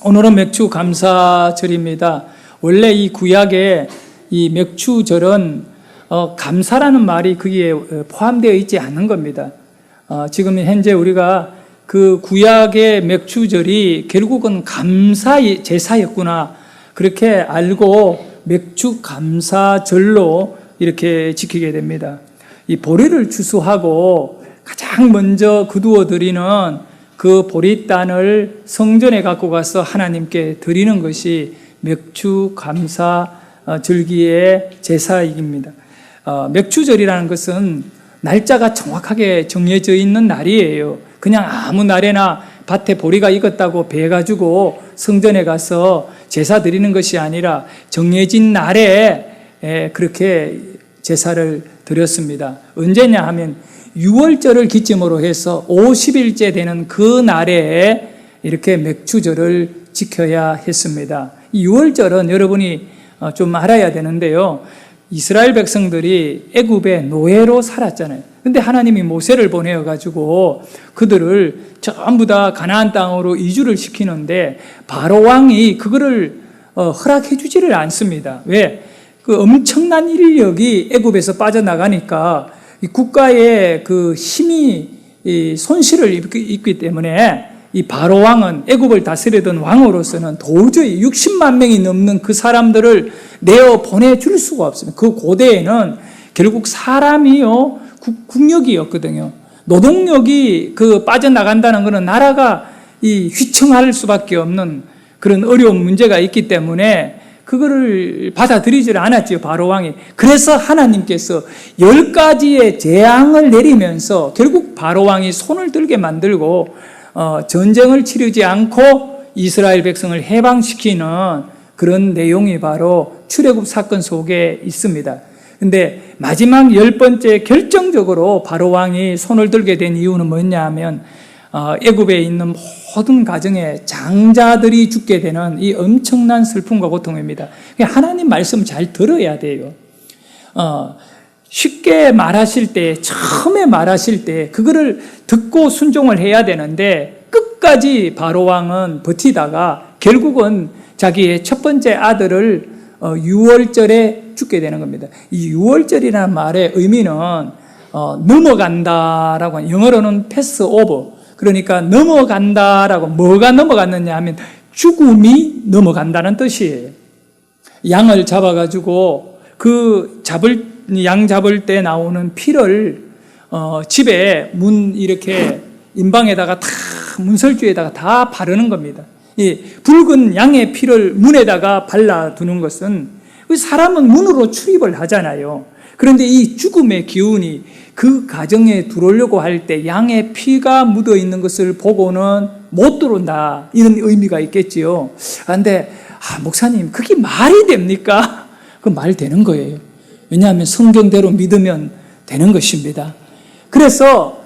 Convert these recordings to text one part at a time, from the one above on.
오늘은 맥주 감사절입니다. 원래 이 구약에 이 맥주절은 감사라는 말이 거기에 포함되어 있지 않는 겁니다. 지금 현재 우리가 그 구약의 맥주절이 결국은 감사 제사였구나 그렇게 알고 맥주 감사절로 이렇게 지키게 됩니다. 이 보리를 추수하고 가장 먼저 거두어 드리는 그 보리단을 성전에 갖고 가서 하나님께 드리는 것이 맥주 감사 절기의 제사입니다. 맥주절이라는 것은 날짜가 정확하게 정해져 있는 날이에요. 그냥 아무 날에나 밭에 보리가 익었다고 베가지고 성전에 가서 제사 드리는 것이 아니라 정해진 날에 그렇게 제사를 드렸습니다. 언제냐 하면 6월절을 기점으로 해서 50일째 되는 그 날에 이렇게 맥주절을 지켜야 했습니다. 이 6월절은 여러분이 좀 알아야 되는데요. 이스라엘 백성들이 애굽의 노예로 살았잖아요. 근데 하나님이 모세를 보내어가지고 그들을 전부 다 가나안 땅으로 이주를 시키는데 바로 왕이 그거를 허락해 주지를 않습니다. 왜? 그 엄청난 인력이 애굽에서 빠져나가니까 이 국가의 그 힘이 손실을 입기 때문에 이 바로 왕은 애굽을 다스리던 왕으로서는 도저히 60만 명이 넘는 그 사람들을 내어 보내줄 수가 없습니다. 그 고대에는 결국 사람이요 국력이었거든요. 노동력이 그 빠져나간다는 것은 나라가 이 휘청할 수밖에 없는 그런 어려운 문제가 있기 때문에 그거를 받아들이질 않았지요, 바로 왕이. 그래서 하나님께서 10가지의 재앙을 내리면서 결국 바로 왕이 손을 들게 만들고 전쟁을 치르지 않고 이스라엘 백성을 해방시키는 그런 내용이 바로 출애굽 사건 속에 있습니다. 근데 마지막 10번째 결정적으로 바로 왕이 손을 들게 된 이유는 뭐냐 하면 애굽에 있는 모든 가정의 장자들이 죽게 되는 이 엄청난 슬픔과 고통입니다. 하나님 말씀 잘 들어야 돼요. 쉽게 말하실 때, 처음에 말하실 때 그거를 듣고 순종을 해야 되는데 끝까지 바로 왕은 버티다가 결국은 자기의 첫 번째 아들을 6월절에 죽게 되는 겁니다. 이 6월절이라는 말의 의미는 넘어간다라고, 영어로는 패스 오버, 그러니까 넘어간다라고, 뭐가 넘어갔느냐 하면 죽음이 넘어간다는 뜻이에요. 양을 잡아가지고 그 양 잡을 때 나오는 피를 집에 이렇게 인방에다가 다 문설주에다가 다 바르는 겁니다. 이 붉은 양의 피를 문에다가 발라두는 것은 사람은 문으로 출입을 하잖아요. 그런데 이 죽음의 기운이 그 가정에 들어오려고 할 때 양의 피가 묻어 있는 것을 보고는 못 들어온다, 이런 의미가 있겠지요. 그런데 목사님 그게 말이 됩니까? 그 말 되는 거예요. 왜냐하면 성경대로 믿으면 되는 것입니다. 그래서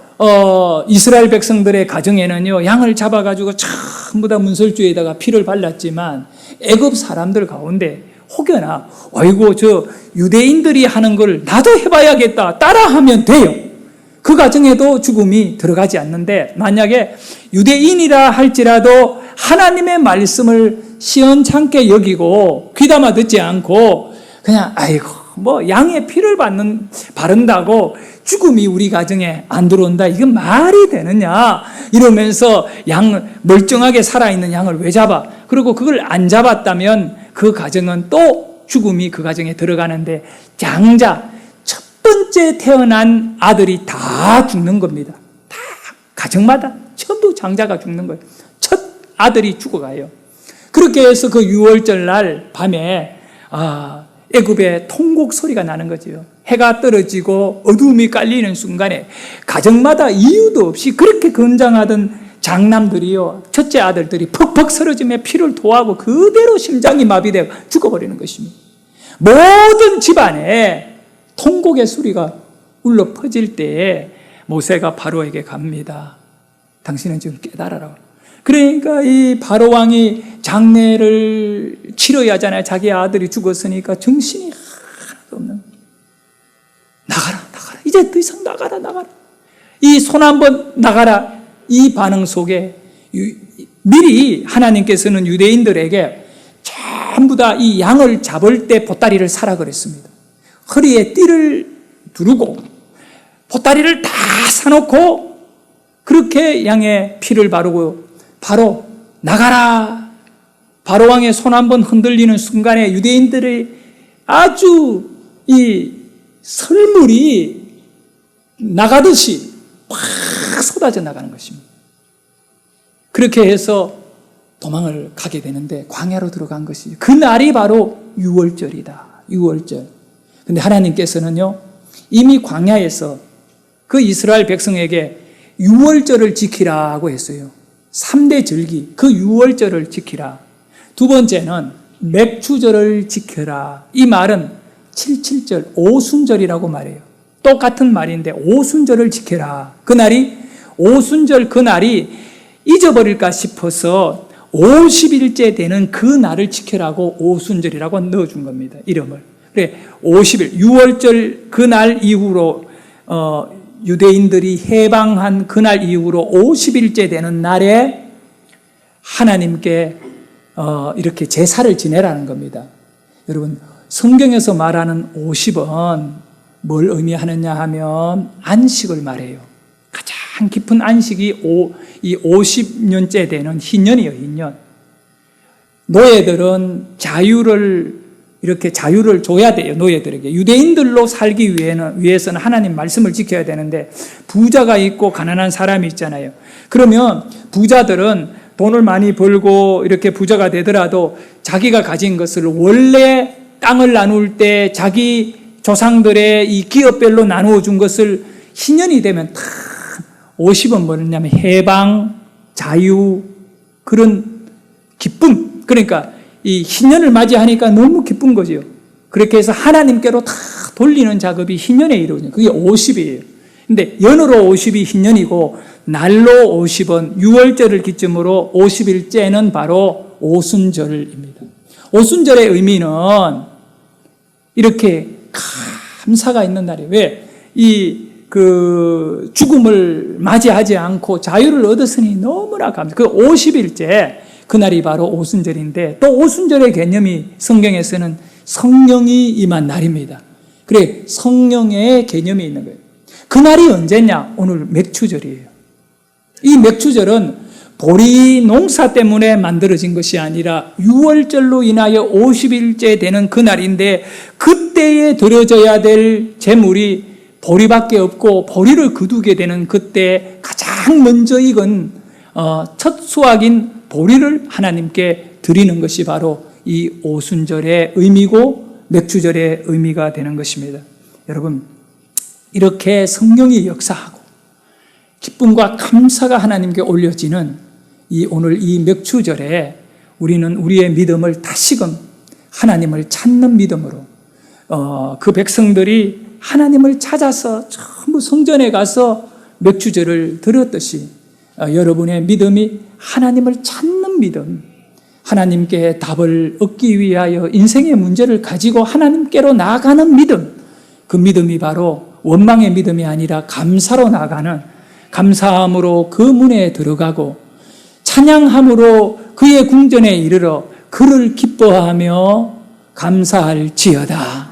이스라엘 백성들의 가정에는요, 양을 잡아가지고 전부 다 문설주에다가 피를 발랐지만 애굽 사람들 가운데 혹여나 아이고 저 유대인들이 하는 걸 나도 해봐야겠다, 따라하면 돼요. 그 가정에도 죽음이 들어가지 않는데, 만약에 유대인이라 할지라도 하나님의 말씀을 시원찮게 여기고 귀담아 듣지 않고 그냥 아이고 뭐 양의 피를 바른다고 죽음이 우리 가정에 안 들어온다, 이건 말이 되느냐 이러면서 멀쩡하게 살아있는 양을 왜 잡아? 그리고 그걸 안 잡았다면 그 가정은 또 죽음이 그 가정에 들어가는데 장자, 첫 번째 태어난 아들이 다 죽는 겁니다. 다 가정마다 전부 장자가 죽는 거예요. 첫 아들이 죽어가요. 그렇게 해서 그 6월절 날 밤에 애굽의 통곡 소리가 나는 거죠. 해가 떨어지고 어두움이 깔리는 순간에 가정마다 이유도 없이 그렇게 건장하던 장남들이요, 첫째 아들들이 퍽퍽 쓰러지며 피를 토하고 그대로 심장이 마비되고 죽어버리는 것입니다. 모든 집안에 통곡의 소리가 울려 퍼질 때에 모세가 바로에게 갑니다. 당신은 지금 깨달아라. 그러니까 이 바로 왕이 장례를 치러야 하잖아요. 자기 아들이 죽었으니까 정신이 하나도 없는, 나가라 이제 더 이상 나가라 이 손 한번 나가라, 이 반응 속에 미리 하나님께서는 유대인들에게 전부 다 이 양을 잡을 때 보따리를 사라 그랬습니다. 허리에 띠를 두르고 보따리를 다 사놓고 그렇게 양의 피를 바르고 바로 나가라. 바로왕의 손 한번 흔들리는 순간에 유대인들의 아주 이 설물이 나가듯이 팍 쏟아져 나가는 것입니다. 그렇게 해서 도망을 가게 되는데 광야로 들어간 것이죠. 그 날이 바로 유월절이다. 유월절. 근데 하나님께서는요, 이미 광야에서 그 이스라엘 백성에게 유월절을 지키라고 했어요. 3대 절기, 그 유월절을 지키라. 두 번째는 맥추절을 지켜라. 이 말은 77절, 오순절이라고 말해요. 똑같은 말인데 오순절을 지켜라. 그날이 오순절 그날이 잊어버릴까 싶어서 50일째 되는 그 날을 지켜라고 오순절이라고 넣어준 겁니다. 이름을. 그래, 50일, 6월절 그날 이후로 유대인들이 해방한 그날 이후로 50일째 되는 날에 하나님께 이렇게 제사를 지내라는 겁니다. 여러분, 성경에서 말하는 50은 뭘 의미하느냐 하면 안식을 말해요. 가장 깊은 안식이 이 50년째 되는 희년이에요, 희년. 노예들은 이렇게 자유를 줘야 돼요, 노예들에게. 유대인들로 살기 위해서는 하나님 말씀을 지켜야 되는데, 부자가 있고 가난한 사람이 있잖아요. 그러면 부자들은 돈을 많이 벌고 이렇게 부자가 되더라도 자기가 가진 것을 원래 땅을 나눌 때 자기 조상들의 이 기업별로 나누어 준 것을 희년이 되면 다 50은 뭐냐면 해방, 자유, 그런 기쁨. 그러니까 이 희년을 맞이하니까 너무 기쁜 거죠. 그렇게 해서 하나님께로 다 돌리는 작업이 희년에 이루어져요. 그게 50이에요. 근데 연으로 50이 희년이고 날로 50은 6월절을 기점으로 50일째는 바로 오순절입니다. 오순절의 의미는 이렇게 감사가 있는 날이에요. 왜? 그 죽음을 맞이하지 않고 자유를 얻었으니 너무나 감사. 그 50일째 그날이 바로 오순절인데, 또 오순절의 개념이 성경에서는 성령이 임한 날입니다. 그래, 성령의 개념이 있는 거예요. 그날이 언제냐? 오늘 맥추절이에요. 이 맥추절은 보리 농사 때문에 만들어진 것이 아니라 6월절로 인하여 50일째 되는 그날인데, 그때에 드려져야 될 제물이 보리밖에 없고 보리를 거두게 되는 그때 가장 먼저 익은 첫 수확인 보리를 하나님께 드리는 것이 바로 이 오순절의 의미고 맥추절의 의미가 되는 것입니다. 여러분, 이렇게 성령이 역사하고 기쁨과 감사가 하나님께 올려지는 오늘 이 맥추절에 우리는 우리의 믿음을 다시금 하나님을 찾는 믿음으로, 그 백성들이 하나님을 찾아서 전부 성전에 가서 맥추절을 드렸듯이 여러분의 믿음이 하나님을 찾는 믿음, 하나님께 답을 얻기 위하여 인생의 문제를 가지고 하나님께로 나아가는 믿음, 그 믿음이 바로 원망의 믿음이 아니라 감사로 나아가는, 감사함으로 그 문에 들어가고 찬양함으로 그의 궁전에 이르러 그를 기뻐하며 감사할지어다.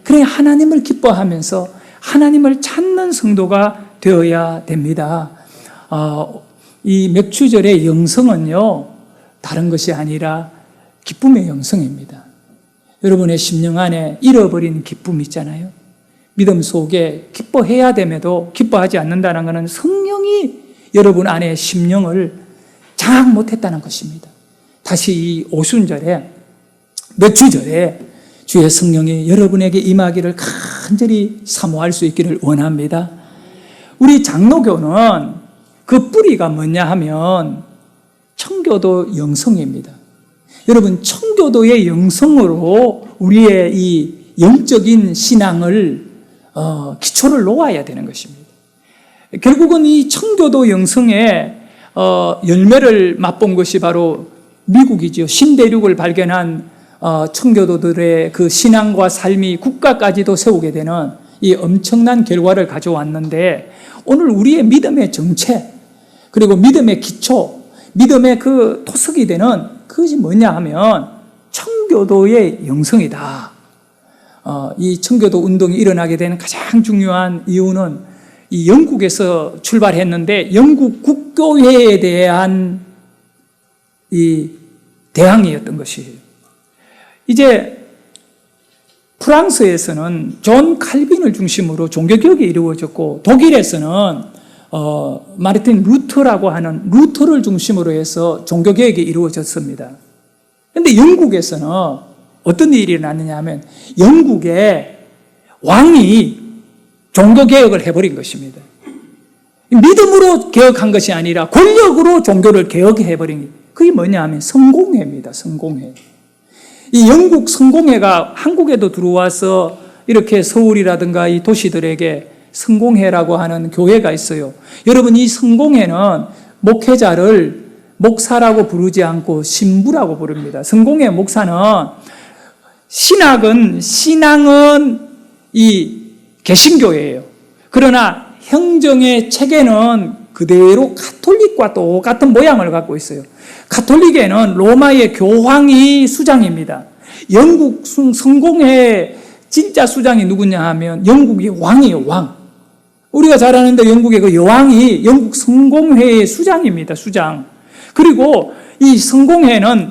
그래, 하나님을 기뻐하면서 하나님을 찾는 성도가 되어야 됩니다. 이 맥추절의 영성은요, 다른 것이 아니라 기쁨의 영성입니다. 여러분의 심령 안에 잃어버린 기쁨 있잖아요. 믿음 속에 기뻐해야 됨에도 기뻐하지 않는다는 것은 성령이 여러분 안에 심령을 장악 못했다는 것입니다. 다시 이 오순절에, 맥추절에 주의 성령이 여러분에게 임하기를 간절히 사모할 수 있기를 원합니다. 우리 장로교는 그 뿌리가 뭐냐 하면 청교도 영성입니다. 여러분, 청교도의 영성으로 우리의 이 영적인 신앙을 기초를 놓아야 되는 것입니다. 결국은 이 청교도 영성의 열매를 맛본 것이 바로 미국이죠. 신대륙을 발견한 청교도들의 그 신앙과 삶이 국가까지도 세우게 되는 이 엄청난 결과를 가져왔는데, 오늘 우리의 믿음의 정체, 그리고 믿음의 기초, 믿음의 그 토석이 되는 그것이 뭐냐 하면 청교도의 영성이다. 이 청교도 운동이 일어나게 되는 가장 중요한 이유는 이 영국에서 출발했는데 영국 국교회에 대한 이 대항이었던 것이에요. 이제 프랑스에서는 존 칼빈을 중심으로 종교개혁이 이루어졌고 독일에서는 마르틴 루터라고 하는 루터를 중심으로 해서 종교개혁이 이루어졌습니다. 그런데 영국에서는 어떤 일이 일어났느냐 하면 영국의 왕이 종교개혁을 해버린 것입니다. 믿음으로 개혁한 것이 아니라 권력으로 종교를 개혁해버린 게 그게 뭐냐 하면 성공회입니다. 성공회. 이 영국 성공회가 한국에도 들어와서 이렇게 서울이라든가 이 도시들에게 성공회라고 하는 교회가 있어요. 여러분 이 성공회는 목회자를 목사라고 부르지 않고 신부라고 부릅니다. 성공회 목사는 신앙은 이 개신교예요. 그러나 행정의 체계는 그대로 가톨릭과 똑같은 모양을 갖고 있어요. 가톨릭에는 로마의 교황이 수장입니다. 영국 성공회 진짜 수장이 누구냐 하면 영국의 왕이에요. 왕. 우리가 잘 아는데 영국의 그 여왕이 영국 성공회의 수장입니다. 수장. 그리고 이 성공회는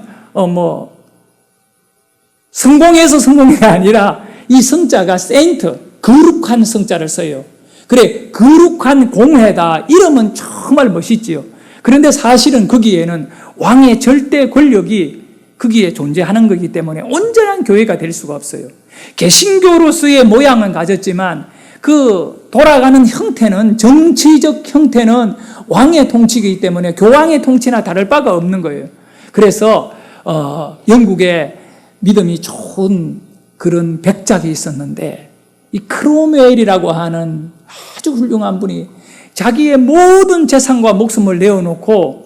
성공해서 성공회가 아니라 이 성자가 세인트, 거룩한 성자를 써요. 그래, 거룩한 공회다. 이름은 정말 멋있지요. 그런데 사실은 거기에는 왕의 절대 권력이 거기에 존재하는 거기 때문에 온전한 교회가 될 수가 없어요. 개신교로서의 모양은 가졌지만 그 돌아가는 형태는, 정치적 형태는 왕의 통치이기 때문에 교황의 통치나 다를 바가 없는 거예요. 그래서 영국에 믿음이 좋은 그런 백작이 있었는데 이 크롬웰이라고 하는 아주 훌륭한 분이 자기의 모든 재산과 목숨을 내어놓고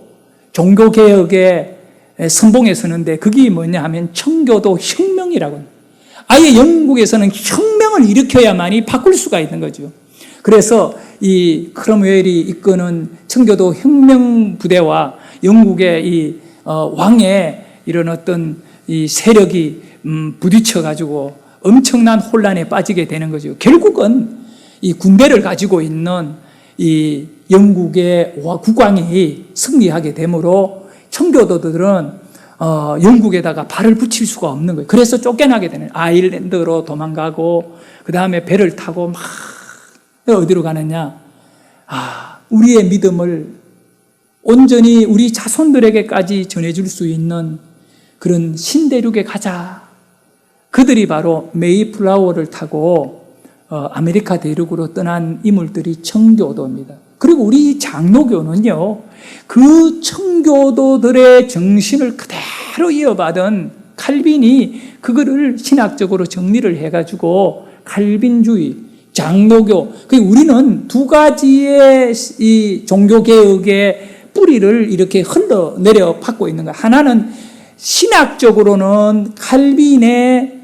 종교개혁에 선봉에 서는데 그게 뭐냐 하면 청교도 혁명이라고 합니다. 아예 영국에서는 혁명을 일으켜야만이 바꿀 수가 있는 거죠. 그래서 이 크롬웰이 이끄는 청교도 혁명 부대와 영국의 이 왕의 이런 어떤 이 세력이 부딪혀 가지고 엄청난 혼란에 빠지게 되는 거죠. 결국은 이 군대를 가지고 있는 이 영국의 국왕이 승리하게 되므로 청교도들은 영국에다가 발을 붙일 수가 없는 거예요. 그래서 쫓겨나게 되는 아일랜드로 도망가고 그 다음에 배를 타고 막 어디로 가느냐? 우리의 믿음을 온전히 우리 자손들에게까지 전해줄 수 있는 그런 신대륙에 가자. 그들이 바로 메이플라워를 타고 아메리카 대륙으로 떠난 인물들이 청교도입니다. 그리고 우리 장로교는요, 그 청교도들의 정신을 그대로 이어받은 칼빈이 그거를 신학적으로 정리를 해가지고 칼빈주의, 장로교, 우리는 두 가지의 이 종교개혁의 뿌리를 이렇게 흘러내려 받고 있는 거예요. 하나는 신학적으로는 칼빈의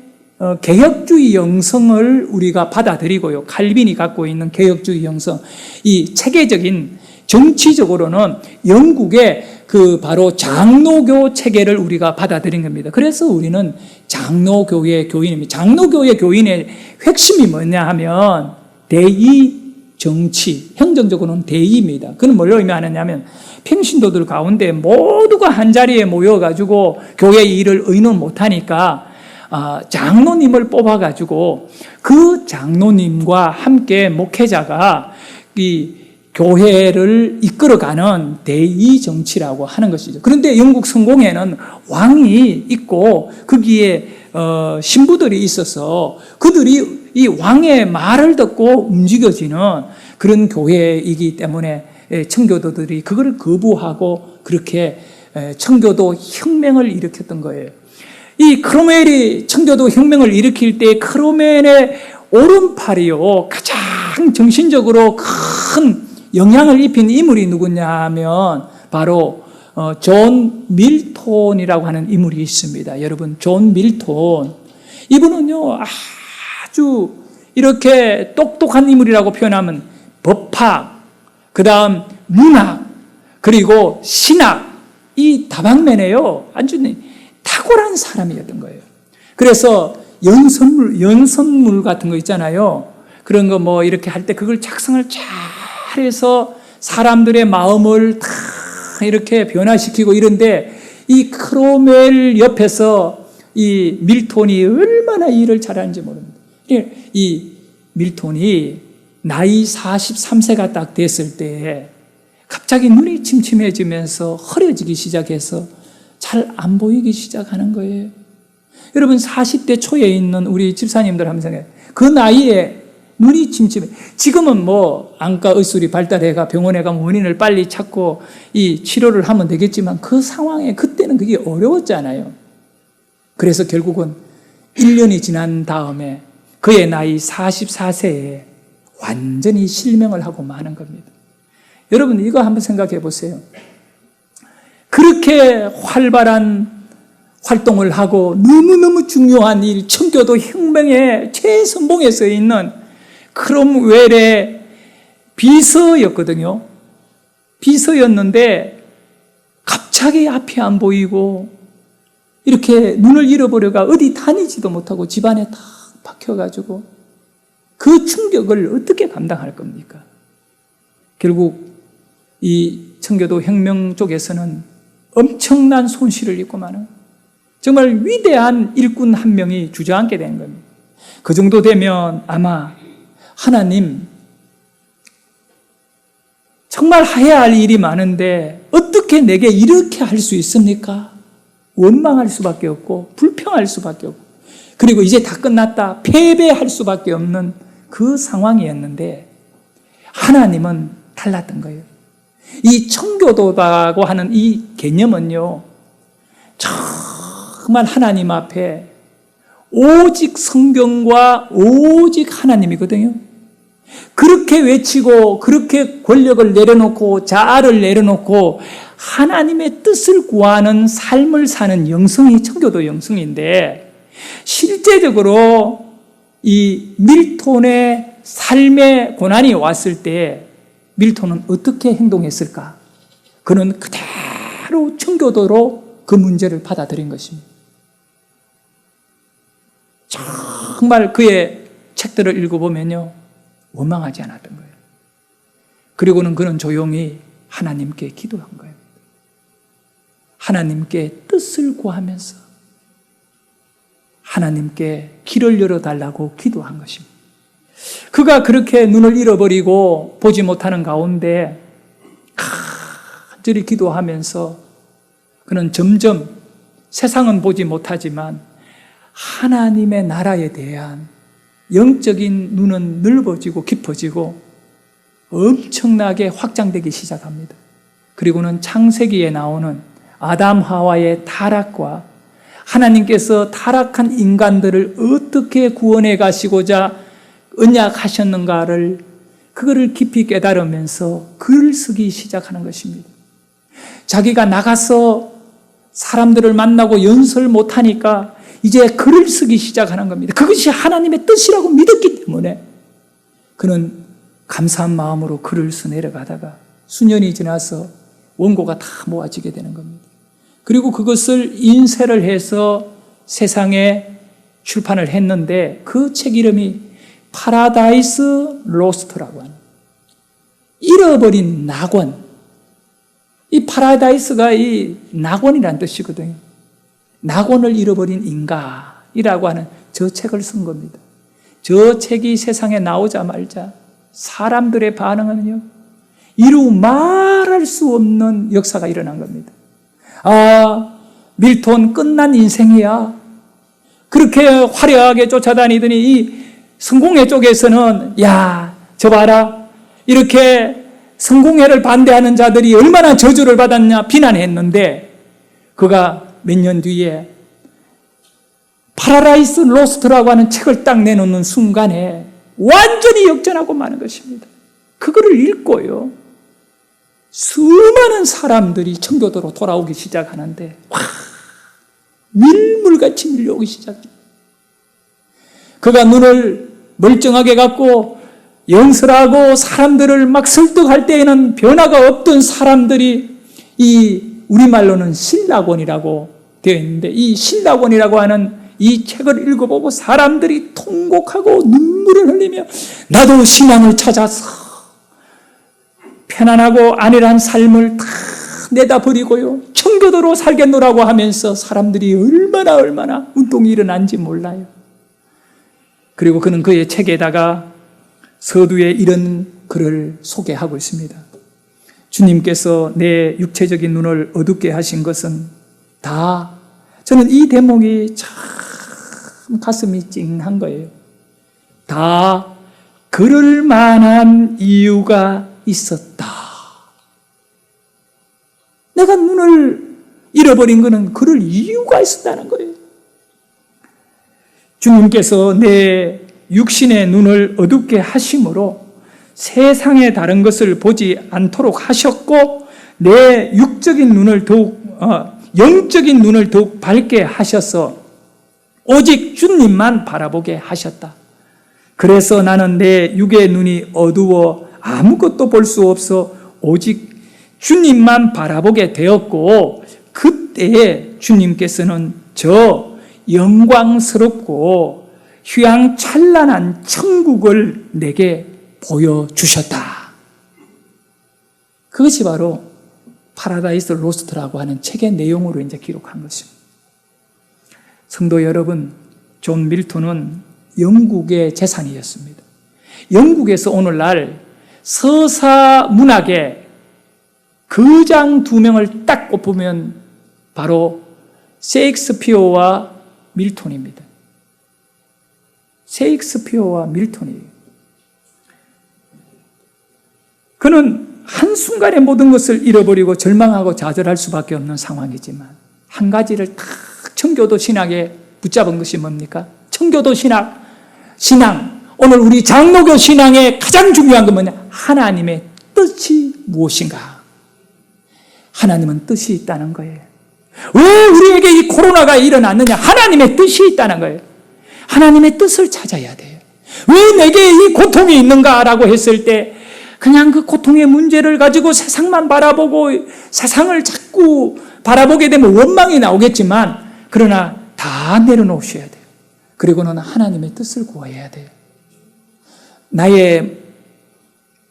개혁주의 영성을 우리가 받아들이고요. 칼빈이 갖고 있는 개혁주의 영성, 이 체계적인 정치적으로는 영국의 그 바로 장로교 체계를 우리가 받아들인 겁니다. 그래서 우리는 장로교의 교인입니다. 장로교의 교인의 핵심이 뭐냐 하면 대의 정치, 행정적으로는 대의입니다. 그건 뭘 의미하느냐면 평신도들 가운데 모두가 한자리에 모여가지고 교회 일을 의논 못하니까 장로님을 뽑아가지고 그 장로님과 함께 목회자가 이 교회를 이끌어가는 대의 정치라고 하는 것이죠. 그런데 영국 성공회는 왕이 있고 거기에 신부들이 있어서 그들이 이 왕의 말을 듣고 움직여지는 그런 교회이기 때문에 청교도들이 그걸 거부하고 그렇게 청교도 혁명을 일으켰던 거예요. 이 크롬웰이 청교도 혁명을 일으킬 때 크롬웰의 오른팔이요, 가장 정신적으로 큰 영향을 입힌 인물이 누구냐 하면 바로 존 밀톤이라고 하는 인물이 있습니다. 여러분, 존 밀톤. 이분은요, 아주 이렇게 똑똑한 인물이라고 표현하면 법학, 그 다음 문학, 그리고 신학, 이 다방면에요, 아주 탁월한 사람이었던 거예요. 그래서 연선물 같은 거 있잖아요. 그런 거 뭐 이렇게 할 때 그걸 작성을 잘 해서 사람들의 마음을 다 이렇게 변화시키고 이런데, 이 크로멜 옆에서 이 밀톤이 얼마나 일을 잘하는지 모릅니다. 이 밀톤이 나이 43세가 딱 됐을 때 갑자기 눈이 침침해지면서 흐려지기 시작해서 잘 안 보이기 시작하는 거예요. 여러분 40대 초에 있는 우리 집사님들 한번 생각해요. 그 나이에 눈이 침침해. 지금은 뭐 안과 의술이 발달해가 병원에 가면 원인을 빨리 찾고 이 치료를 하면 되겠지만, 그 상황에 그때는 그게 어려웠잖아요. 그래서 결국은 1년이 지난 다음에 그의 나이 44세에 완전히 실명을 하고 마는 겁니다. 여러분 이거 한번 생각해 보세요. 그렇게 활발한 활동을 하고 너무너무 중요한 일, 청교도 혁명의 최선봉에 서 있는 크롬웰의 비서였거든요. 비서였는데 갑자기 앞이 안 보이고 이렇게 눈을 잃어버려가 어디 다니지도 못하고 집안에 딱 박혀가지고 그 충격을 어떻게 감당할 겁니까? 결국 이 청교도 혁명 쪽에서는 엄청난 손실을 입고 마는, 정말 위대한 일꾼 한 명이 주저앉게 되는 겁니다. 그 정도 되면 아마 하나님 정말 해야 할 일이 많은데 어떻게 내게 이렇게 할 수 있습니까? 원망할 수밖에 없고 불평할 수밖에 없고, 그리고 이제 다 끝났다 패배할 수밖에 없는 그 상황이었는데, 하나님은 달랐던 거예요. 이 청교도라고 하는 이 개념은요, 정말 하나님 앞에 오직 성경과 오직 하나님이거든요. 그렇게 외치고 그렇게 권력을 내려놓고 자아를 내려놓고 하나님의 뜻을 구하는 삶을 사는 영성이 청교도 영성인데, 실제적으로 이 밀톤의 삶의 고난이 왔을 때 밀톤은 어떻게 행동했을까? 그는 그대로 청교도로 그 문제를 받아들인 것입니다. 정말 그의 책들을 읽어보면요, 원망하지 않았던 거예요. 그리고는 그는 조용히 하나님께 기도한 거예요. 하나님께 뜻을 구하면서 하나님께 길을 열어달라고 기도한 것입니다. 그가 그렇게 눈을 잃어버리고 보지 못하는 가운데 간절히 기도하면서 그는 점점 세상은 보지 못하지만 하나님의 나라에 대한 영적인 눈은 넓어지고 깊어지고 엄청나게 확장되기 시작합니다. 그리고는 창세기에 나오는 아담 하와의 타락과 하나님께서 타락한 인간들을 어떻게 구원해 가시고자 언약하셨는가를, 그거를 깊이 깨달으면서 글을 쓰기 시작하는 것입니다. 자기가 나가서 사람들을 만나고 연설 못하니까 이제 글을 쓰기 시작하는 겁니다. 그것이 하나님의 뜻이라고 믿었기 때문에 그는 감사한 마음으로 글을 써 내려가다가 수년이 지나서 원고가 다 모아지게 되는 겁니다. 그리고 그것을 인쇄를 해서 세상에 출판을 했는데, 그 책 이름이 파라다이스 로스트라고 하는, 잃어버린 낙원. 이 파라다이스가 이 낙원이라는 뜻이거든요. 낙원을 잃어버린 인간이라고 하는 저 책을 쓴 겁니다. 저 책이 세상에 나오자마자 사람들의 반응은요, 이루 말할 수 없는 역사가 일어난 겁니다. 아, 밀톤 끝난 인생이야. 그렇게 화려하게 쫓아다니더니 이 성공회 쪽에서는 야, 저 봐라, 이렇게 성공회를 반대하는 자들이 얼마나 저주를 받았냐 비난했는데, 그가 몇 년 뒤에 파라다이스 로스트라고 하는 책을 딱 내놓는 순간에 완전히 역전하고 마는 것입니다. 그거를 읽고요, 수많은 사람들이 청교도로 돌아오기 시작하는데, 와, 밀물같이 밀려오기 시작합니다. 그가 눈을 멀쩡하게 갖고 영설하고 사람들을 막 설득할 때에는 변화가 없던 사람들이 이 우리말로는 신락원이라고 되어 있는데, 이 신락원이라고 하는 이 책을 읽어보고 사람들이 통곡하고 눈물을 흘리며 나도 신앙을 찾아서 편안하고 안일한 삶을 다 내다버리고요, 청교도로 살겠노라고 하면서 사람들이 얼마나 운동이 일어난지 몰라요. 그리고 그는 그의 책에다가 서두에 이런 글을 소개하고 있습니다. 주님께서 내 육체적인 눈을 어둡게 하신 것은 다, 저는 이 대목이 참 가슴이 찡한 거예요. 다 그럴 만한 이유가 있었다. 내가 눈을 잃어버린 것은 그럴 이유가 있었다는 거예요. 주님께서 내 육신의 눈을 어둡게 하심으로 세상의 다른 것을 보지 않도록 하셨고, 내 육적인 눈을 영적인 눈을 더욱 밝게 하셔서 오직 주님만 바라보게 하셨다. 그래서 나는 내 육의 눈이 어두워 아무것도 볼 수 없어 오직 주님만 바라보게 되었고, 그때에 주님께서는 저 영광스럽고 휘황찬란한 천국을 내게 보여주셨다. 그것이 바로 파라다이스 로스트라고 하는 책의 내용으로 이제 기록한 것입니다. 성도 여러분, 존 밀턴은 영국의 재산이었습니다. 영국에서 오늘날 서사 문학의 거장 두 명을 딱 꼽으면 바로 셰익스피어와 밀턴입니다. 셰익스피어와 밀턴이에요. 그는 한순간에 모든 것을 잃어버리고 절망하고 좌절할 수밖에 없는 상황이지만, 한 가지를 딱 청교도 신학에 붙잡은 것이 뭡니까? 청교도 신앙. 오늘 우리 장로교 신앙의 가장 중요한 건 뭐냐? 하나님의 뜻이 무엇인가? 하나님은 뜻이 있다는 거예요. 왜 우리에게 이 코로나가 일어났느냐? 하나님의 뜻이 있다는 거예요. 하나님의 뜻을 찾아야 돼요. 왜 내게 이 고통이 있는가라고 했을 때 그냥 그 고통의 문제를 가지고 세상만 바라보고 세상을 자꾸 바라보게 되면 원망이 나오겠지만, 그러나 다 내려놓으셔야 돼요. 그리고는 하나님의 뜻을 구해야 돼요. 나의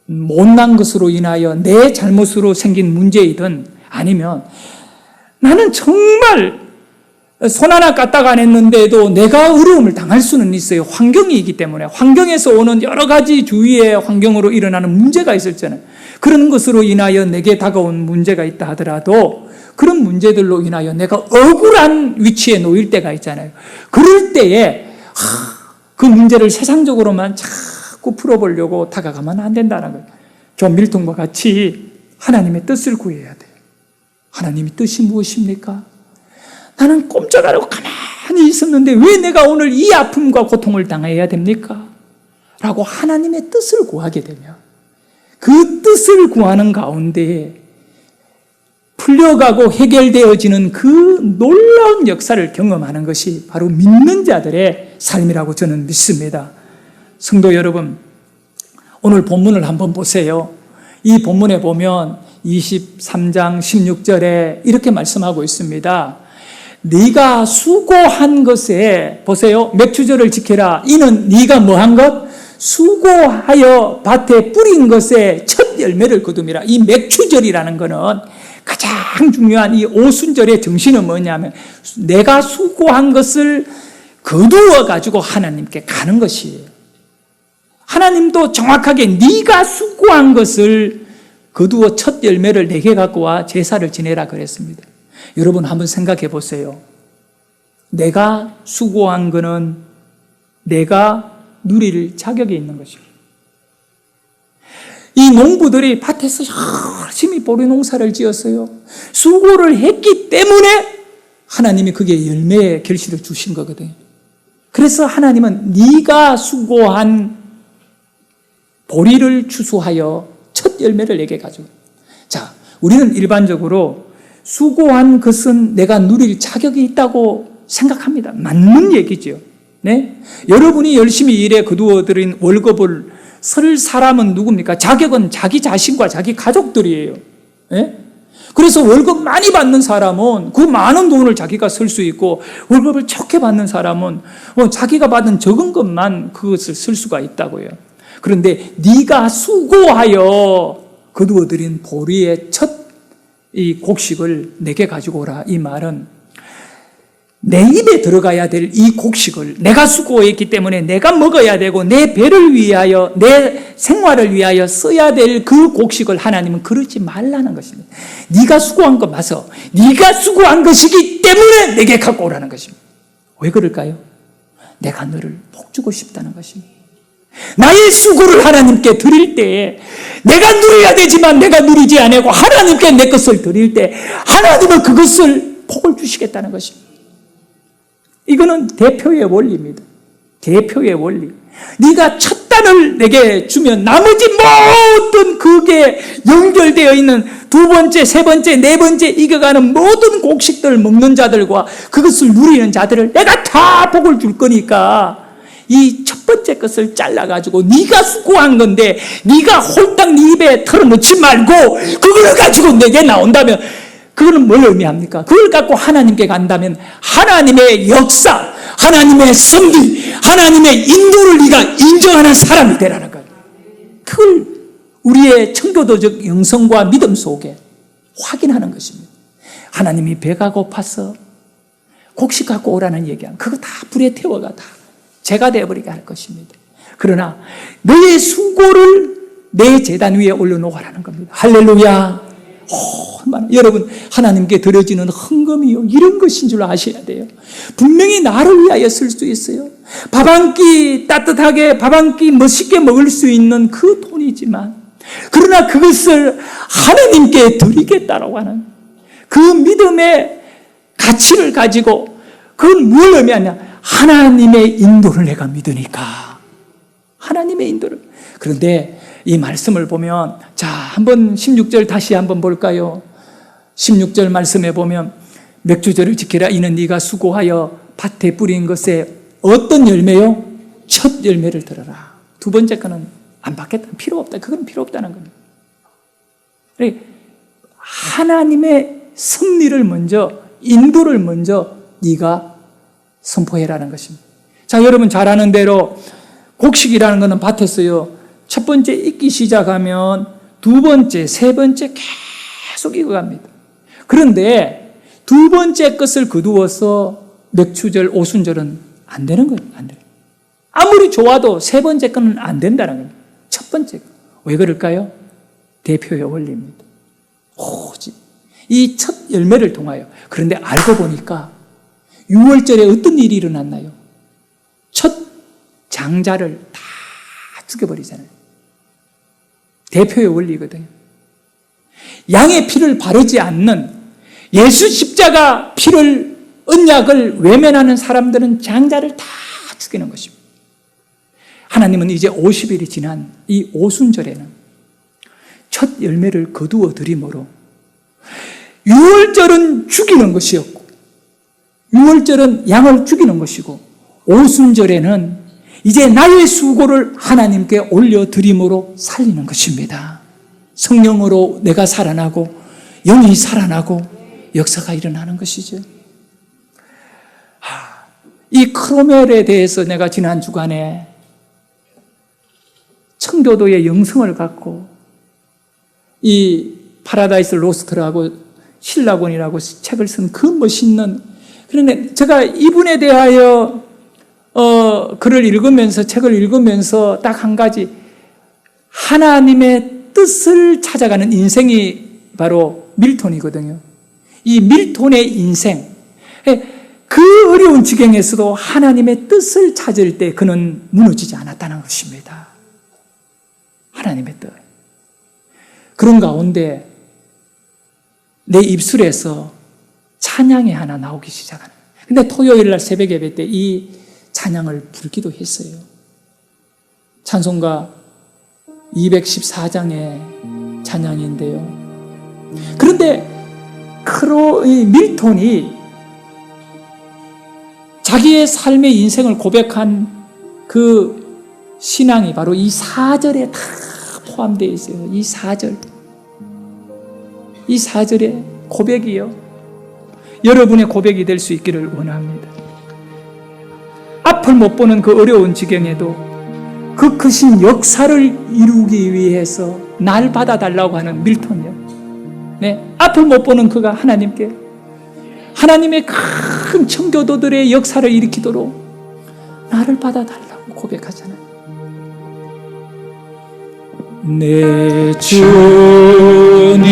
못난 것으로 인하여 내 잘못으로 생긴 문제이든, 아니면 나는 정말 손 하나 까딱 안 했는데도 내가 어려움을 당할 수는 있어요. 환경이 있기 때문에. 환경에서 오는 여러 가지 주위의 환경으로 일어나는 문제가 있었잖아요. 그런 것으로 인하여 내게 다가온 문제가 있다 하더라도 그런 문제들로 인하여 내가 억울한 위치에 놓일 때가 있잖아요. 그럴 때에 그 문제를 세상적으로만 자꾸 풀어보려고 다가가면 안 된다는 거예요. 존 밀턴과 같이 하나님의 뜻을 구해야 돼요. 하나님의 뜻이 무엇입니까? 나는 꼼짝 안 하고 가만히 있었는데 왜 내가 오늘 이 아픔과 고통을 당해야 됩니까? 라고 하나님의 뜻을 구하게 되면 그 뜻을 구하는 가운데 풀려가고 해결되어지는 그 놀라운 역사를 경험하는 것이 바로 믿는 자들의 삶이라고 저는 믿습니다. 성도 여러분, 오늘 본문을 한번 보세요. 이 본문에 보면 23장 16절에 이렇게 말씀하고 있습니다. 네가 수고한 것에, 보세요, 맥추절을 지켜라. 이는 네가 뭐한 것? 수고하여 밭에 뿌린 것에 첫 열매를 거둠이라. 이 맥추절이라는 것은 가장 중요한 이 오순절의 정신은 뭐냐면 내가 수고한 것을 거두어 가지고 하나님께 가는 것이에요. 하나님도 정확하게 네가 수고한 것을 거두어 첫 열매를 내게 갖고 와 제사를 지내라 그랬습니다. 여러분 한번 생각해 보세요. 내가 수고한 것은 내가 누릴 자격이 있는 것입니다. 이 농부들이 밭에서 열심히 보리 농사를 지었어요. 수고를 했기 때문에 하나님이 그게 열매의 결실을 주신 거거든요. 그래서 하나님은 네가 수고한 보리를 추수하여 첫 열매를 내게 가지고. 자, 우리는 일반적으로 수고한 것은 내가 누릴 자격이 있다고 생각합니다. 맞는 얘기죠. 네? 여러분이 열심히 일에 거두어들인 월급을 쓸 사람은 누굽니까? 자격은 자기 자신과 자기 가족들이에요. 네? 그래서 월급 많이 받는 사람은 그 많은 돈을 자기가 쓸 수 있고, 월급을 적게 받는 사람은 자기가 받은 적은 것만 그것을 쓸 수가 있다고요. 그런데 네가 수고하여 거두어들인 보리의 첫 이 곡식을 내게 가지고 오라. 이 말은 내 입에 들어가야 될 이 곡식을 내가 수고했기 때문에 내가 먹어야 되고, 내 배를 위하여, 내 생활을 위하여 써야 될 그 곡식을 하나님은 그러지 말라는 것입니다. 네가 수고한 거 맞아. 네가 수고한 것이기 때문에 내게 갖고 오라는 것입니다. 왜 그럴까요? 내가 너를 복주고 싶다는 것입니다. 나의 수고를 하나님께 드릴 때에 내가 누려야 되지만 내가 누리지 않고 하나님께 내 것을 드릴 때 하나님은 그것을 복을 주시겠다는 것입니다. 이거는 대표의 원리입니다. 대표의 원리. 네가 첫 단을 내게 주면 나머지 모든 그게 연결되어 있는 두 번째, 세 번째, 네 번째 이겨가는 모든 곡식들을 먹는 자들과 그것을 누리는 자들을 내가 다 복을 줄 거니까 이 첫 번째 것을 잘라가지고 네가 수고한 건데 네가 홀딱 네 입에 털어넣지 말고 그걸 가지고 내게 나온다면 그거는 뭘 의미합니까? 그걸 갖고 하나님께 간다면 하나님의 역사, 하나님의 섭리, 하나님의 인도를 네가 인정하는 사람이 되라는 거예요. 그걸 우리의 청교도적 영성과 믿음 속에 확인하는 것입니다. 하나님이 배가 고파서 곡식 갖고 오라는 얘기하면 그거 다 불에 태워가 다 죄가 되어버리게 할 것입니다. 그러나 너의 수고를 내 제단 위에 올려놓으라는 겁니다. 할렐루야. 여러분, 하나님께 드려지는 헌금이요, 이런 것인 줄 아셔야 돼요. 분명히 나를 위하여 쓸 수 있어요. 밥 한 끼 따뜻하게 밥 한 끼 멋있게 먹을 수 있는 그 돈이지만, 그러나 그것을 하나님께 드리겠다라고 하는 그 믿음의 가치를 가지고, 그건 뭘 의미하냐? 하나님의 인도를 내가 믿으니까. 하나님의 인도를. 그런데 이 말씀을 보면, 자, 한번 16절 다시 한번 볼까요? 16절 말씀에 보면 맥주절을 지키라. 이는 네가 수고하여 밭에 뿌린 것에 어떤 열매요? 첫 열매를 들어라. 두 번째 거는 안 받겠다. 필요 없다. 그건 필요 없다는 겁니다. 하나님의 섭리를 먼저, 인도를 먼저 네가 선포해라는 것입니다. 자, 여러분 잘 아는 대로 곡식이라는 것은 밭에서요, 첫 번째 익기 시작하면 두 번째, 세 번째 계속 익어갑니다. 그런데 두 번째 것을 거두어서 맥추절, 오순절은 안 되는 거예요. 안 돼요. 아무리 좋아도 세 번째 거는 안 된다는 거예요. 첫 번째 거. 왜 그럴까요? 대표의 원리입니다. 오직 이 첫 열매를 통하여. 그런데 알고 보니까 6월절에 어떤 일이 일어났나요? 첫 장자를 다 죽여버리잖아요. 대표의 원리거든요. 양의 피를 바르지 않는, 예수 십자가 피를, 언약을 외면하는 사람들은 장자를 다 죽이는 것입니다. 하나님은 이제 50일이 지난 이 오순절에는 첫 열매를 거두어 드림으로 6월절은 죽이는 것이었고, 6월절은 양을 죽이는 것이고, 오순절에는 이제 나의 수고를 하나님께 올려드림으로 살리는 것입니다. 성령으로 내가 살아나고 영이 살아나고 역사가 일어나는 것이죠. 이 크로멜에 대해서 내가 지난 주간에 청교도의 영성을 갖고 이 파라다이스 로스트라고 신라곤이라고 책을 쓴 그 멋있는, 그런데 제가 이분에 대하여 글을 읽으면서, 책을 읽으면서 딱 한 가지, 하나님의 뜻을 찾아가는 인생이 바로 밀톤이거든요. 이 밀톤의 인생, 그 어려운 지경에서도 하나님의 뜻을 찾을 때 그는 무너지지 않았다는 것입니다. 하나님의 뜻. 그런 가운데 내 입술에서 찬양이 하나 나오기 시작하는 거예요. 근데 토요일 날 새벽 예배 때 이 찬양을 부르기도 했어요. 찬송가 214장의 찬양인데요. 그런데 밀톤이 자기의 삶의 인생을 고백한 그 신앙이 바로 이 4절에 다 포함되어 있어요. 이 4절. 이 4절의 고백이요, 여러분의 고백이 될 수 있기를 원합니다. 앞을 못 보는 그 어려운 지경에도 그 크신 역사를 이루기 위해서 날 받아달라고 하는 밀턴이요. 네, 앞을 못 보는 그가 하나님께 하나님의 큰 청교도들의 역사를 일으키도록 나를 받아달라고 고백하잖아요. 내 주님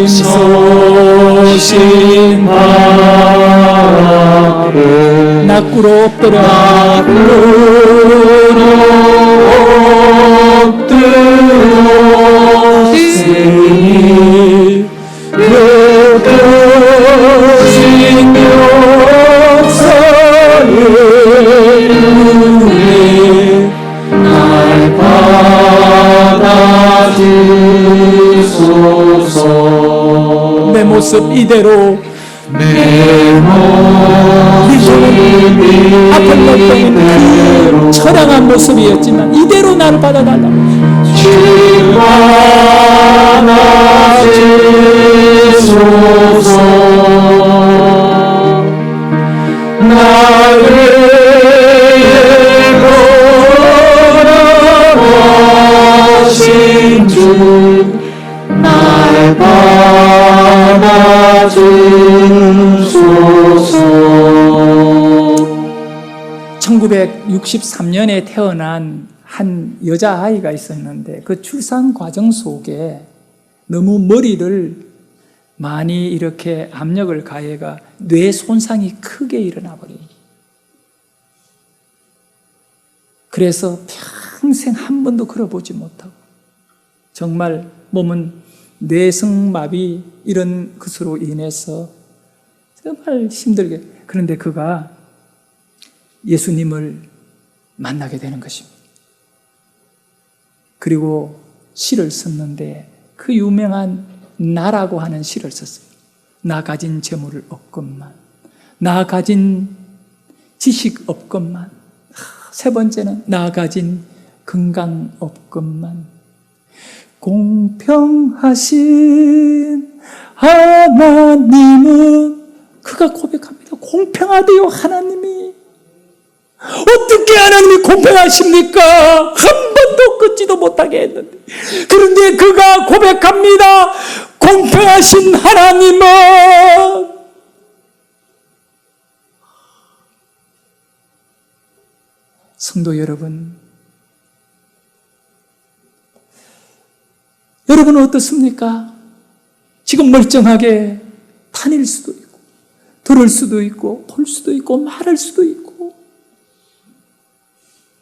서신 앞에 낙구로 엎드려 엎드렸으니 sin 역사를 위해 날 받아주소서. 내 모습 이대로 내 모습이 앞을 못 보는 그 처량한 모습이었지만 이대로 나를 받아달라고 받아주소서. 나를 걸어가신 주 날 받아주소서. 1963년에 태어난 한 여자아이가 있었는데 그 출산 과정 속에 너무 머리를 많이 이렇게 압력을 가해가 뇌 손상이 크게 일어나 버립니다. 그래서 평생 한 번도 걸어보지 못하고 정말 몸은 뇌성마비 이런 것으로 인해서 정말 힘들게, 그런데 그가 예수님을 만나게 되는 것입니다. 그리고 시를 썼는데 그 유명한 나라고 하는 시를 썼어요. 나 가진 재물을 없건만, 나 가진 지식 없건만, 세 번째는 나 가진 건강 없건만, 공평하신 하나님은, 그가 고백합니다. 공평하대요, 하나님이. 어떻게 하나님이 공평하십니까? 한 번도 긋지도 못하게 했는데. 그런데 그가 고백합니다. 공평하신 하나님은. 성도 여러분, 여러분은 어떻습니까? 지금 멀쩡하게 다닐 수도 있고, 들을 수도 있고, 볼 수도 있고, 말할 수도 있고.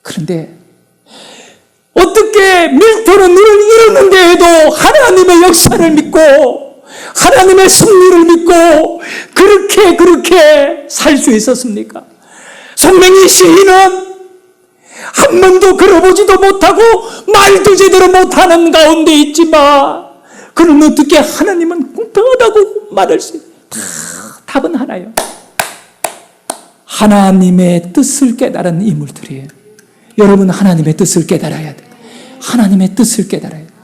그런데 어떻게 밀턴은 눈을 잃었는데 해도 하나님의 역사를 믿고 하나님의 승리를 믿고 그렇게 살 수 있었습니까? 손맹희 시인은 한 번도 걸어보지도 못하고 말도 제대로 못하는 가운데 있지만 그는 어떻게 하나님은 공평하다고 말할 수 있어요? 답은 하나요. 하나님의 뜻을 깨달은 인물들이에요. 여러분, 하나님의 뜻을 깨달아야 돼요. 하나님의 뜻을 깨달아야 돼요.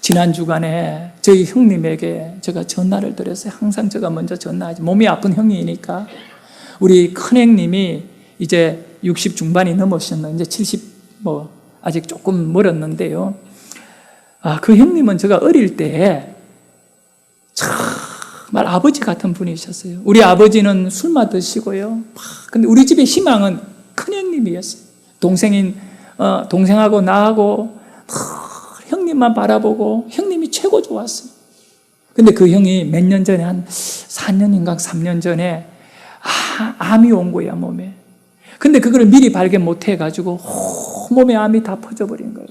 지난 주간에 저희 형님에게 제가 전화를 드렸어요. 항상 제가 먼저 전화하지. 몸이 아픈 형이니까. 우리 큰형님이 이제 60 중반이 넘으셨는데 이제 70 아직 조금 멀었는데요. 그 형님은 제가 어릴 때 정말 아버지 같은 분이셨어요. 우리 아버지는 술만 드시고요. 근데 우리 집의 희망은 큰형님이었어요. 동생하고 나하고 형님만 바라보고 형님이 최고 좋았어요. 근데 그 형이 몇 년 전에 한 4년인가 3년 전에 암이 온 거야, 몸에. 근데 그걸 미리 발견 못 해가지고 몸에 암이 다 퍼져버린 거예요.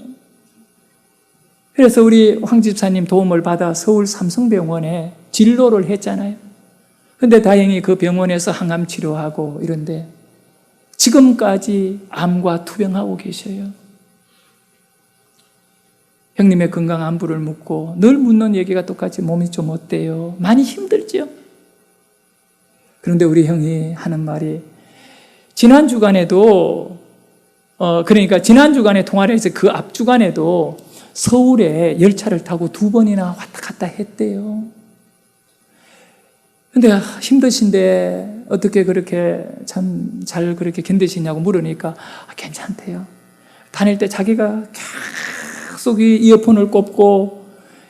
그래서 우리 황 집사님 도움을 받아 서울 삼성병원에 진료를 했잖아요. 근데 다행히 그 병원에서 항암 치료하고 이런데 지금까지 암과 투병하고 계셔요. 형님의 건강 안부를 묻고 늘 묻는 얘기가 똑같이 몸이 좀 어때요? 많이 힘들죠? 그런데 우리 형이 하는 말이 지난 주간에도 그러니까 지난 주간에 통화를 해서 그 앞 주간에도 서울에 열차를 타고 2번이나 왔다 갔다 했대요. 근데 힘드신데 어떻게 그렇게 참 잘 그렇게 견디시냐고 물으니까 괜찮대요. 다닐 때 자기가 계속 이 이어폰을 꼽고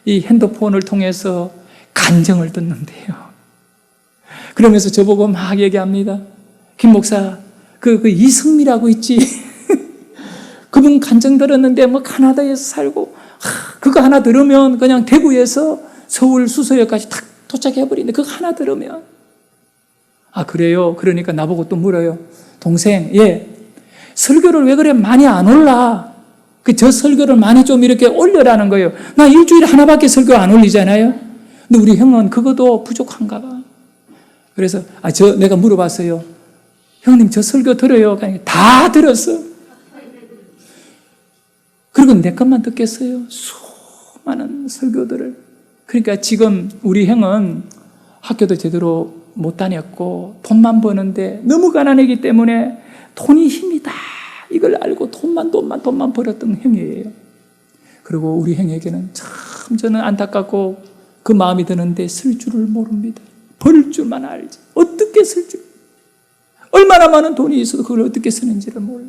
이 핸드폰을 통해서 간증을 듣는데요. 그러면서 저보고 막 얘기합니다. 김 목사, 그 이승미라고 있지. 그분 간증 들었는데 뭐 카나다에서 살고 그거 하나 들으면 그냥 대구에서 서울 수서역까지 탁 도착해버리는데 그거 하나 들으면 그래요? 그러니까 나보고 또 물어요. 동생, 설교를 왜 그래 많이 안 올라? 저 설교를 많이 좀 이렇게 올려라는 거예요. 나 일주일에 하나밖에 설교 안 올리잖아요. 근데 우리 형은 그것도 부족한가 봐. 그래서 내가 물어봤어요. 형님 저 설교 들어요? 다 들었어. 그리고 내 것만 듣겠어요? 수많은 설교들을. 그러니까 지금 우리 형은 학교도 제대로 못 다녔고 돈만 버는데 너무 가난하기 때문에 돈이 힘이다 이걸 알고 돈만 벌었던 형이에요. 그리고 우리 형에게는 참 저는 안타깝고 그 마음이 드는데 쓸 줄을 모릅니다. 벌 줄만 알지 어떻게 쓸 줄, 얼마나 많은 돈이 있어도 그걸 어떻게 쓰는지를 몰라.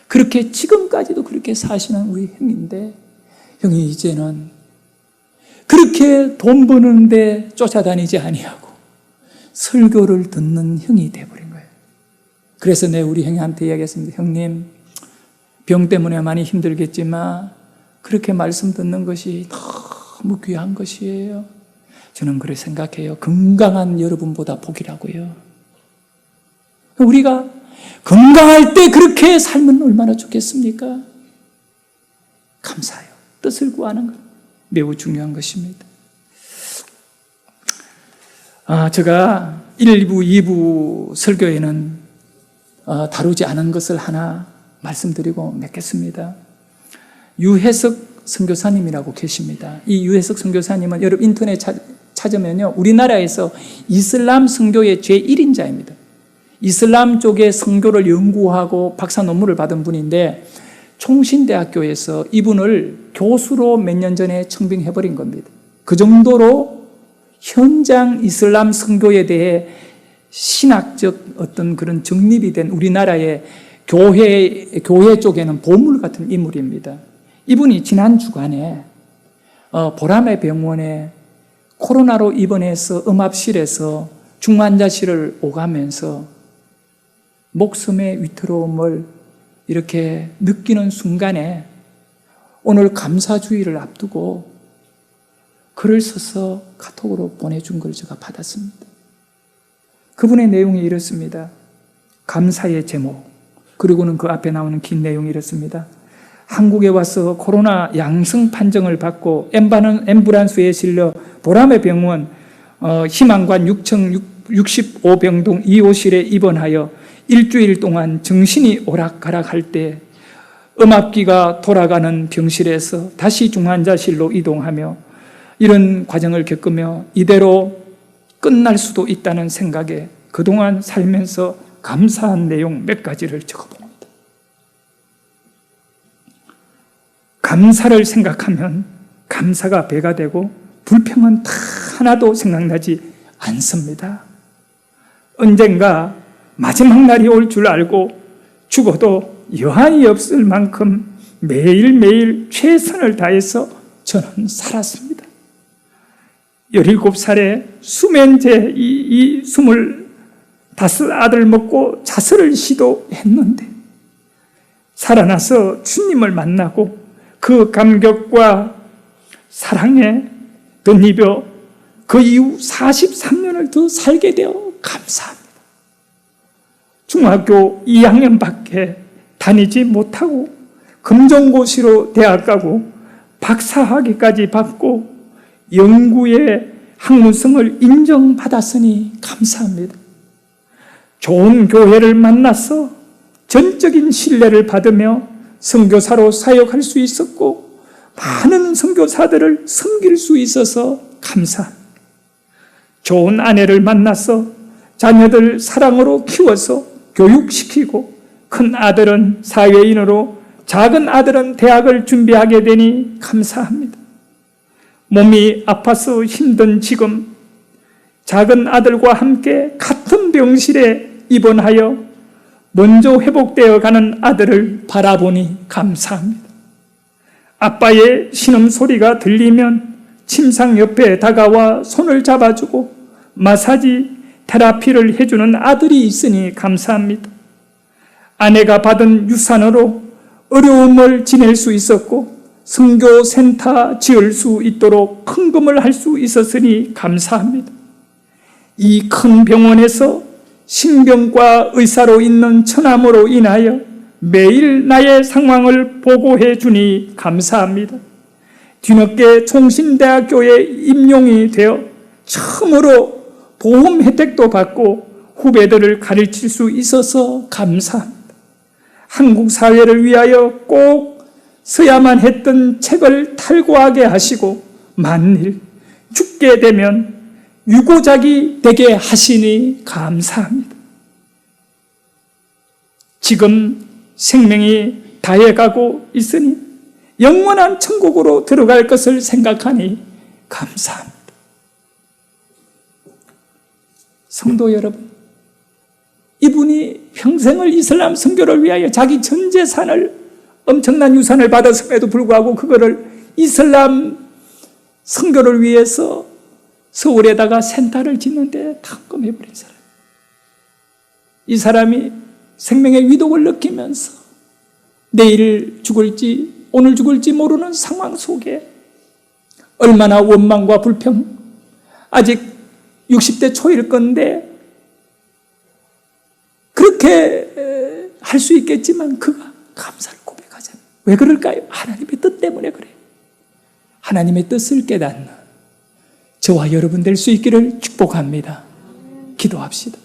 그렇게 지금까지도 그렇게 사시는 우리 형인데 형이 이제는 그렇게 돈 버는데 쫓아다니지 아니하고 설교를 듣는 형이 되어버린 거예요. 그래서 내가 우리 형한테 이야기했습니다. 형님, 병 때문에 많이 힘들겠지만 그렇게 말씀 듣는 것이 너무 귀한 것이에요. 저는 그렇게 생각해요. 건강한 여러분보다 복이라고요. 우리가 건강할 때 그렇게 살면 얼마나 좋겠습니까? 감사해요. 뜻을 구하는 것 매우 중요한 것입니다. 제가 1, 2부, 2부 설교에는 다루지 않은 것을 하나 말씀드리고 맺겠습니다. 유해석 선교사님이라고 계십니다. 이 유해석 선교사님은 여러분 인터넷 찾으면요, 우리나라에서 이슬람 선교의 제1인자입니다. 이슬람 쪽의 선교를 연구하고 박사 논문을 받은 분인데 총신대학교에서 이분을 교수로 몇 년 전에 청빙해버린 겁니다. 그 정도로 현장 이슬람 선교에 대해 신학적 어떤 그런 정립이 된 우리나라의 교회 쪽에는 보물 같은 인물입니다. 이분이 지난 주간에 보라매 병원에 코로나로 입원해서 음압실에서 중환자실을 오가면서 목숨의 위태로움을 이렇게 느끼는 순간에 오늘 감사주의를 앞두고 글을 써서 카톡으로 보내준 걸 제가 받았습니다. 그분의 내용이 이렇습니다. 감사의 제목, 그리고는 그 앞에 나오는 긴 내용이 이렇습니다. 한국에 와서 코로나 양성 판정을 받고 앰뷸런스에 실려 보라매 병원 희망관 6층 65병동 2호실에 입원하여 일주일 동안 정신이 오락가락할 때 음압기가 돌아가는 병실에서 다시 중환자실로 이동하며 이런 과정을 겪으며 이대로 끝날 수도 있다는 생각에 그동안 살면서 감사한 내용 몇 가지를 적어봅니다. 감사를 생각하면 감사가 배가 되고 불평은 하나도 생각나지 않습니다. 언젠가 마지막 날이 올 줄 알고 죽어도 여한이 없을 만큼 매일매일 최선을 다해서 저는 살았습니다. 17살에 수면제 이 25 아들 먹고 자살을 시도했는데 살아나서 주님을 만나고 그 감격과 사랑에 덧입어 그 이후 43년을 더 살게 되어 감사합니다. 중학교 2학년밖에 다니지 못하고 금정고시로 대학 가고 박사학위까지 받고 영구의 학문성을 인정받았으니 감사합니다. 좋은 교회를 만나서 전적인 신뢰를 받으며 선교사로 사역할 수 있었고 많은 선교사들을 섬길 수 있어서 감사합니다. 좋은 아내를 만나서 자녀들 사랑으로 키워서 교육시키고 큰 아들은 사회인으로 작은 아들은 대학을 준비하게 되니 감사합니다. 몸이 아파서 힘든 지금 작은 아들과 함께 같은 병실에 입원하여 먼저 회복되어 가는 아들을 바라보니 감사합니다. 아빠의 신음소리가 들리면 침상 옆에 다가와 손을 잡아주고 마사지, 테라피를 해주는 아들이 있으니 감사합니다. 아내가 받은 유산으로 어려움을 지낼 수 있었고 선교센터 지을 수 있도록 헌금을 할 수 있었으니 감사합니다. 이 큰 병원에서 신경과 의사로 있는 처남으로 인하여 매일 나의 상황을 보고해 주니 감사합니다. 뒤늦게 총신대학교에 임용이 되어 처음으로 보험 혜택도 받고 후배들을 가르칠 수 있어서 감사합니다. 한국 사회를 위하여 꼭 써야만 했던 책을 탈고하게 하시고 만일 죽게 되면 유고작이 되게 하시니 감사합니다. 지금 생명이 다해가고 있으니 영원한 천국으로 들어갈 것을 생각하니 감사합니다. 성도 여러분, 이분이 평생을 이슬람 선교를 위하여 자기 전 재산을, 엄청난 유산을 받았음에도 불구하고 그거를 이슬람 선교를 위해서 서울에다가 센터를 짓는데 탕감해버린 사람. 이 사람이 생명의 위독을 느끼면서 내일 죽을지 오늘 죽을지 모르는 상황 속에 얼마나 원망과 불평, 아직 60대 초일 건데 그렇게 할 수 있겠지만 그가 감사를 고백하잖아요. 왜 그럴까요? 하나님의 뜻 때문에 그래요. 하나님의 뜻을 깨닫는 저와 여러분 될 수 있기를 축복합니다. 기도합시다.